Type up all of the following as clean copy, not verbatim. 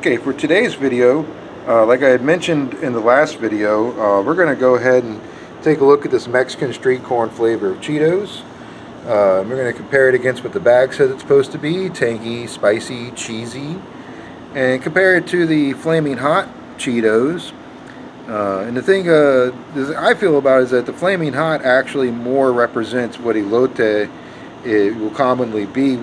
Okay, for today's video, like I had mentioned in the last video, we're going to go ahead and take a look at this Mexican street corn flavor of Cheetos. We're going to compare it against what the bag says it's supposed to be: tangy, spicy, cheesy, and compare it to the flaming hot Cheetos. And the thing I feel about it is that the flaming hot actually more represents what elote it will commonly be.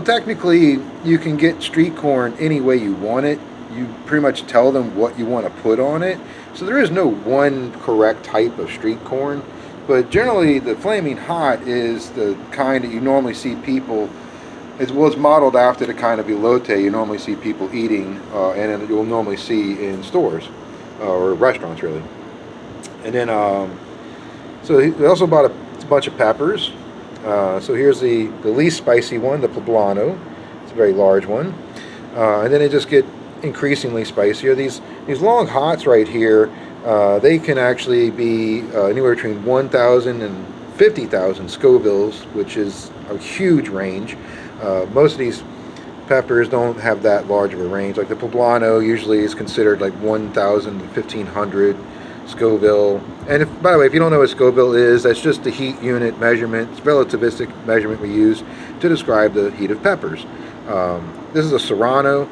Technically, you can get street corn any way you want it. You pretty much tell them what you want to put on it. So there is no one correct type of street corn. But generally, the flaming hot is the kind that you normally see people, it was modeled after the kind of elote you normally see people eating, and you'll normally see in stores or restaurants, really. And then, so he also bought a bunch of peppers. So here's the least spicy one, the poblano. It's a very large one. And then they just get increasingly spicier. These long hots right here, they can actually be anywhere between 1,000 and 50,000 Scovilles, which is a huge range. Most of these peppers don't have that large of a range. Like the poblano usually is considered like 1,000 to 1,500 Scoville. And by the way, if you don't know what Scoville is, that's just the heat unit measurement. It's a relativistic measurement we use to describe the heat of peppers. This is a Serrano.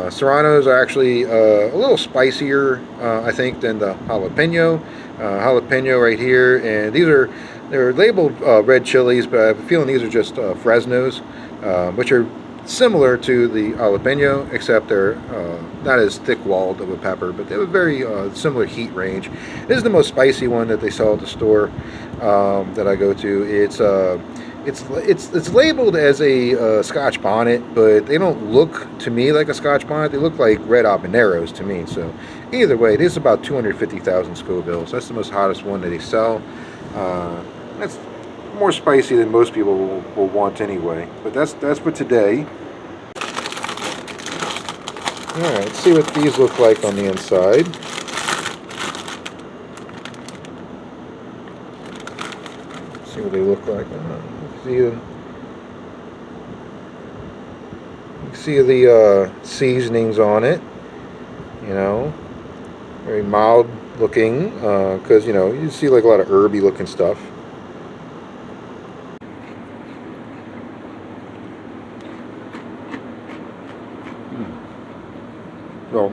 Serranos are actually a little spicier, I think, than the jalapeno. Jalapeno right here, and they're labeled red chilies, but I have a feeling these are just Fresnos, which are similar to the jalapeno, except they're not as thick-walled of a pepper, but they have a very similar heat range. This is the most spicy one that they sell at the store that I go to. It's labeled as a Scotch bonnet, but they don't look to me like a Scotch bonnet. They look like red habaneros to me. So either way, it is about 250,000 Scovilles. That's the most hottest one that they sell. That's more spicy than most people will want anyway. But that's for today. Alright, let's see what these look like on the inside. Let's see what they look like. You see the seasonings on it, very mild looking, because you see like a lot of herby looking stuff. So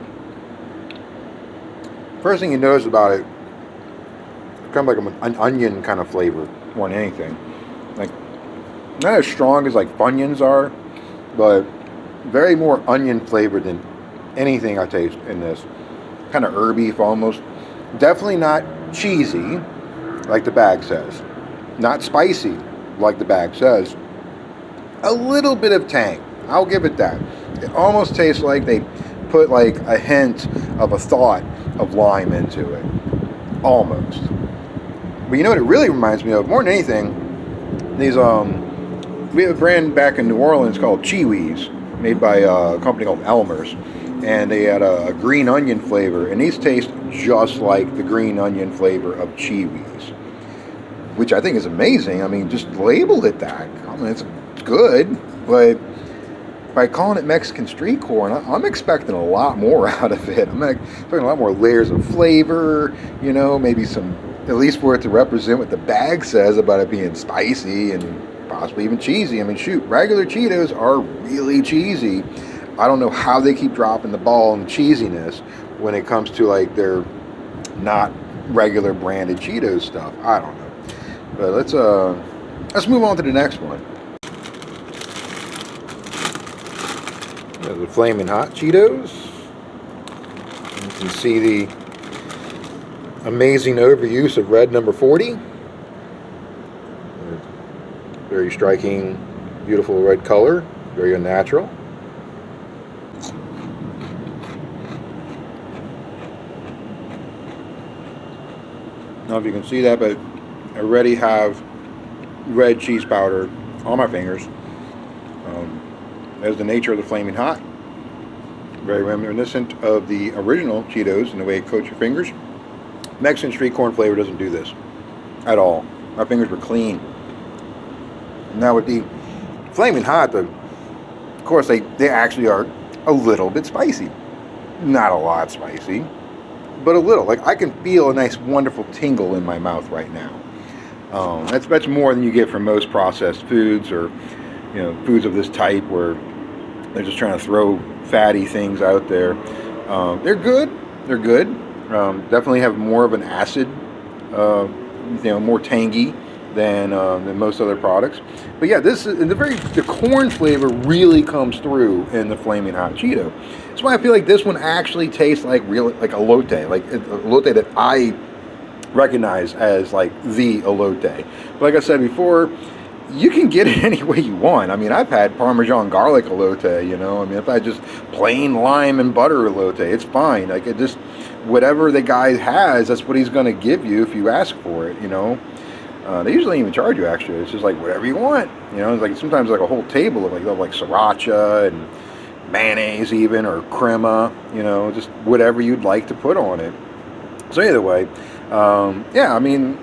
first thing you notice about it, kind of like an onion kind of flavor more than anything. Like, not as strong as like Funyuns are, but very more onion flavored than anything I taste in this. Kind of herby almost. Definitely not cheesy like the bag says. Not spicy like the bag says. A little bit of tang. I'll give it that. It almost tastes like they put like a hint of a thought of lime into it. Almost. But you know what it really reminds me of? More than anything, these we have a brand back in New Orleans called Cheetos, made by a company called Elmer's, and they had a green onion flavor, and these taste just like the green onion flavor of Cheetos, which I think is amazing. I mean, just label it that. I mean, it's good, but by calling it Mexican street corn, I'm expecting a lot more out of it. I'm expecting a lot more layers of flavor, maybe some, at least for it to represent what the bag says about it being spicy and possibly even cheesy. I mean, shoot, regular Cheetos are really cheesy. I don't know how they keep dropping the ball on the cheesiness when it comes to like their not regular branded Cheetos stuff. I don't know. But let's move on to the next one. There's the flaming hot Cheetos. You can see the amazing overuse of red number 40. Very striking, beautiful red color, very unnatural. I don't know if you can see that, but I already have red cheese powder on my fingers. As the nature of the flaming hot, very reminiscent of the original Cheetos in the way it coats your fingers. Mexican street corn flavor doesn't do this at all. My fingers were clean. Now with the flaming hot, of course they actually are a little bit spicy. Not a lot spicy, but a little. Like, I can feel a nice, wonderful tingle in my mouth right now. That's more than you get from most processed foods, or foods of this type where they're just trying to throw fatty things out there. They're good. They're good. Definitely have more of an acid, more tangy than most other products. But yeah, this is the corn flavor really comes through in the Flaming Hot Cheeto. That's why I feel like this one actually tastes like elote, like elote that I recognize as like the elote. But like I said before, you can get it any way you want. I mean, I've had Parmesan garlic elote, I mean, if I just plain lime and butter elote, it's fine. Like, it just, whatever the guy has, that's what he's going to give you if you ask for it, They usually don't even charge you extra. It's just like whatever you want, It's like sometimes like a whole table of like sriracha and mayonnaise even, or crema, just whatever you'd like to put on it. So either way, yeah, I mean,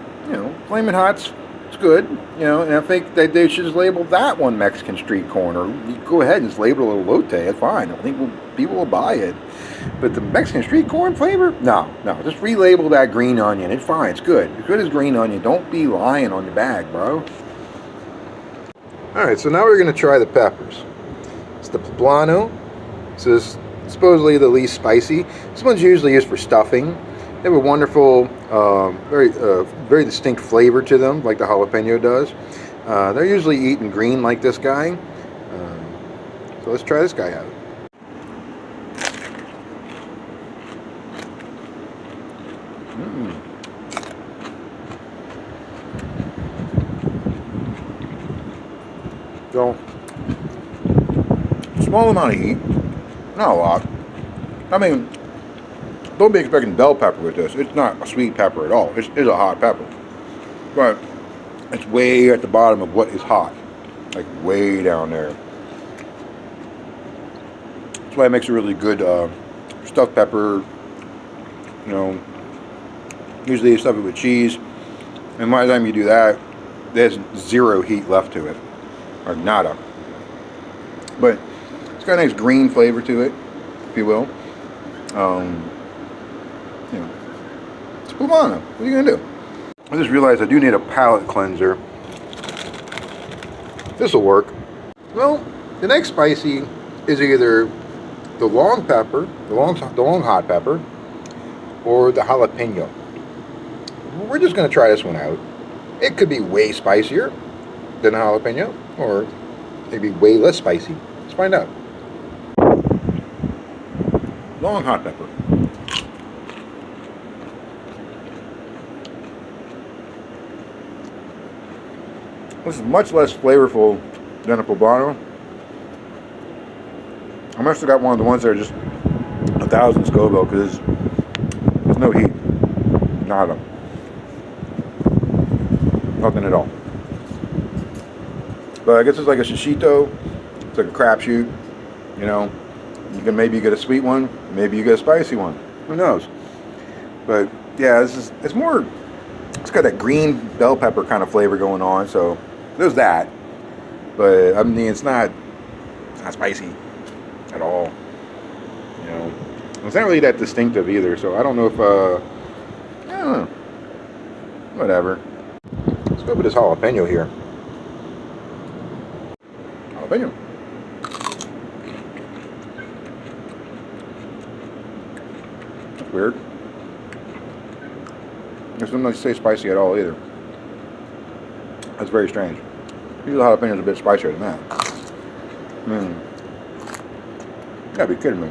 Flamin' Hot's, it's good, and I think that they should just label that one Mexican Street Corn, or go ahead and just label it elote. It's fine. I think people will buy it. But the Mexican Street Corn flavor, no, just relabel that green onion. It's fine. It's good. It's good as green onion. Don't be lying on your bag, bro. All right, so now we're going to try the peppers. It's the poblano. This is supposedly the least spicy. This one's usually used for stuffing. They have a wonderful, very distinct flavor to them, like the jalapeno does. They're usually eaten green like this guy. So let's try this guy out. So, small amount of heat, not a lot. I mean, don't be expecting bell pepper with this. It's not a sweet pepper at all. It's a hot pepper. But it's way at the bottom of what is hot. Like way down there. That's why it makes a really good stuffed pepper. Usually you stuff it with cheese. And by the time you do that, there's zero heat left to it. Or nada. But it's got a nice green flavor to it, if you will. It's poblano. What are you gonna do? I just realized I do need a palate cleanser. This will work. Well, the next spicy is either the long pepper, the long hot pepper, or the jalapeno. We're just gonna try this one out. It could be way spicier than a jalapeno, or maybe way less spicy. Let's find out. Long hot pepper. This is much less flavorful than a poblano. I must have got one of the ones that are just 1,000 Scoville, because there's no heat. Nada. Nothing at all. But I guess it's like a shishito. It's like a crapshoot. You can maybe get a sweet one, maybe you get a spicy one. Who knows? But yeah, it's more. It's got that green bell pepper kind of flavor going on. So there's that. But I mean, it's not spicy at all. It's not really that distinctive either. So I don't know if I don't know. Whatever. Let's go with this jalapeno here. Jalapeno. That's weird. It doesn't say spicy at all either. That's very strange. Usually jalapeno is a bit spicier than that. You gotta be kidding me.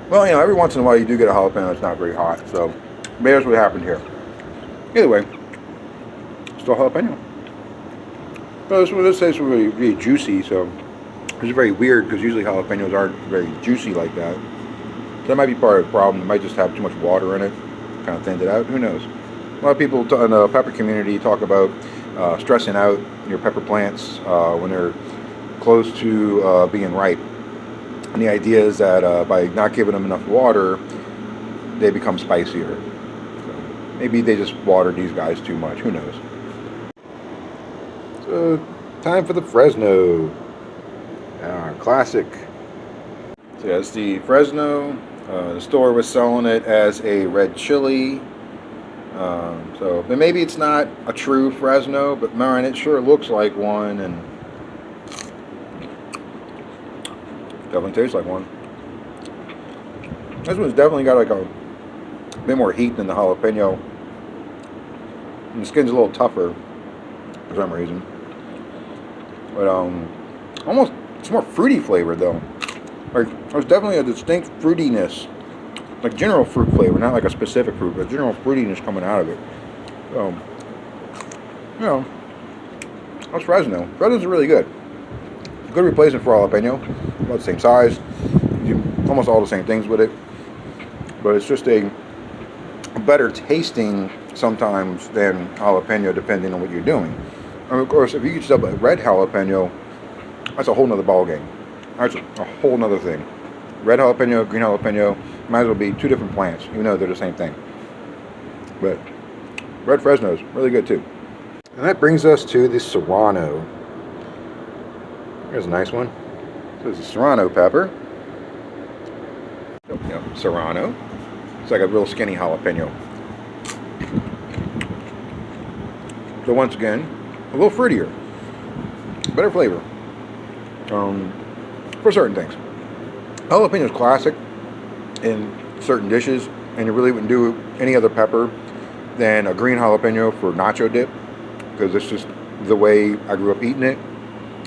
Well, every once in a while you do get a jalapeno that's not very hot, so maybe that's what happened here. Either way, still jalapeno. Well, this tastes really, really juicy, so it's very weird because usually jalapenos aren't very juicy like that. So that might be part of the problem. It might just have too much water in it, kind of thinned it out. Who knows? A lot of people in the pepper community talk about stressing out your pepper plants when they're close to being ripe. And the idea is that by not giving them enough water, they become spicier. So maybe they just watered these guys too much. Who knows? So, time for the Fresno. Classic. So yeah, it's the Fresno. The store was selling it as a red chili. But maybe it's not a true Fresno, but man, it sure looks like one, and definitely tastes like one. This one's definitely got like a bit more heat than the jalapeno. And the skin's a little tougher for some reason. But almost it's more fruity flavored though. Like there's definitely a distinct fruitiness, like general fruit flavor, not like a specific fruit, but general fruitiness coming out of it. So, you know, that's Fresno. Fresno's really good. Good replacement for jalapeno. About the same size. You almost all the same things with it. But it's just a better tasting sometimes than jalapeno, depending on what you're doing. And of course, if you get yourself a red jalapeno, that's a whole nother ball game. That's a whole nother thing. Red jalapeno, green jalapeno, might as well be two different plants, even though they're the same thing. But red Fresno's really good too. And that brings us to the Serrano. Here's a nice one. So it's a Serrano pepper. Oh, yeah, Serrano. It's like a real skinny jalapeno. So once again, a little fruitier, better flavor for certain things. Jalapeno is classic in certain dishes, and you really wouldn't do any other pepper than a green jalapeno for nacho dip, because it's just the way I grew up eating it,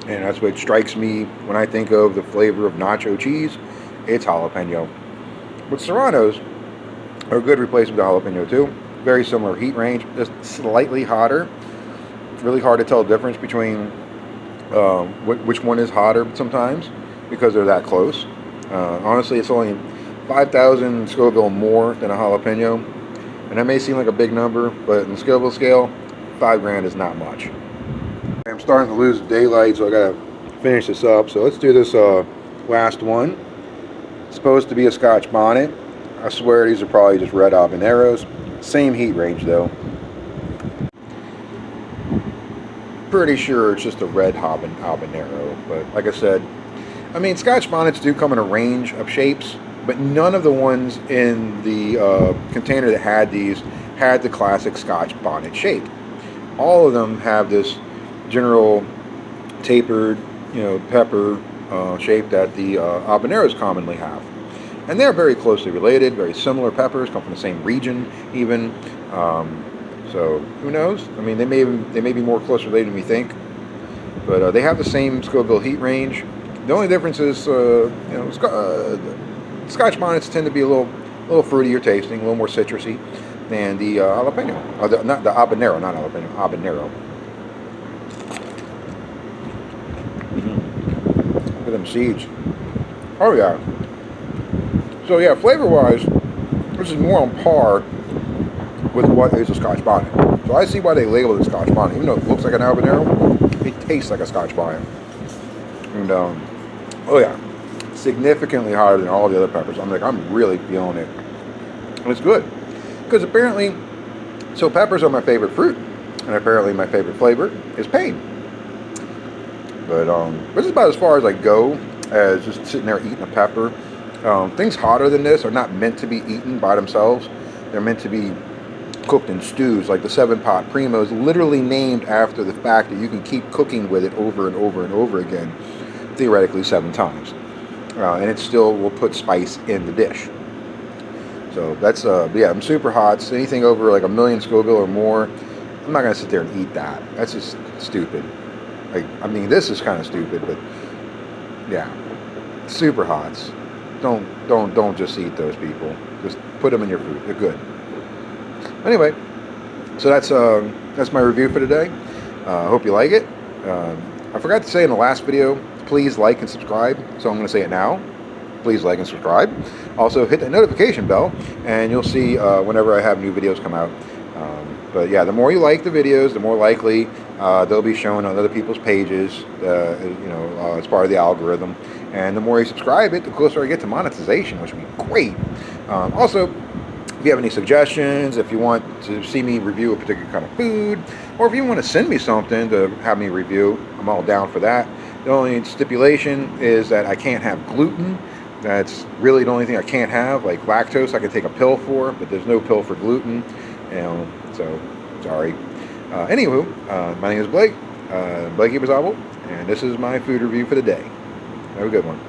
and that's what strikes me when I think of the flavor of nacho cheese. It's jalapeno. But Serranos are a good replacement to jalapeno too. Very similar heat range, just slightly hotter. It's really hard to tell the difference between which one is hotter sometimes because they're that close. Honestly, it's only 5,000 Scoville more than a jalapeno, and that may seem like a big number, but in the Scoville scale, 5 grand is not much. I'm starting to lose daylight, so I gotta finish this up. So let's do this last one. It's supposed to be a Scotch bonnet. I swear these are probably just red habaneros. Same heat range though. Pretty sure it's just a red habanero, but like I said, I mean, Scotch bonnets do come in a range of shapes, but none of the ones in the container that had these had the classic Scotch bonnet shape. All of them have this general tapered, pepper shape that the habaneros commonly have. And they're very closely related, very similar peppers, come from the same region even. So who knows? I mean, they may be more closely related than we think, but they have the same Scoville heat range. The only difference is, Scotch bonnets tend to be a little fruitier tasting, a little more citrusy than the jalapeno. Not the habanero, not jalapeno, habanero. Look at them seeds. Oh yeah. So yeah, flavor-wise, this is more on par with what is a Scotch bonnet. So I see why they label it a Scotch bonnet. Even though it looks like an habanero, it tastes like a Scotch bonnet. And oh yeah, significantly hotter than all the other peppers. I'm really feeling it. And it's good. Because apparently, so peppers are my favorite fruit. And apparently my favorite flavor is pain. But this is about as far as I go as just sitting there eating a pepper. Things hotter than this are not meant to be eaten by themselves. They're meant to be cooked in stews, like the 7-pot Primo is literally named after the fact that you can keep cooking with it over and over and over again, theoretically 7 times. And it still will put spice in the dish. So that's, yeah, I'm super hot. So anything over like 1,000,000 Scoville or more, I'm not going to sit there and eat that. That's just stupid. Like, I mean, this is kind of stupid, but yeah, super hots. Don't just eat those, people. Just put them in your food. They're good. Anyway, so that's my review for today. I hope you like it. I forgot to say in the last video, please like and subscribe. So I'm going to say it now. Please like and subscribe. Also, hit the notification bell, and you'll see whenever I have new videos come out. But yeah, the more you like the videos, the more likely they'll be shown on other people's pages, as part of the algorithm. And the more you subscribe it, the closer I get to monetization, which would be great. Also, if you have any suggestions, if you want to see me review a particular kind of food, or if you want to send me something to have me review, I'm all down for that. The only stipulation is that I can't have gluten. That's really the only thing I can't have. Like lactose, I can take a pill for, but there's no pill for gluten. So sorry. Anywho, my name is Blake, Blake Ibazabal, and this is my food review for the day. Have a good one.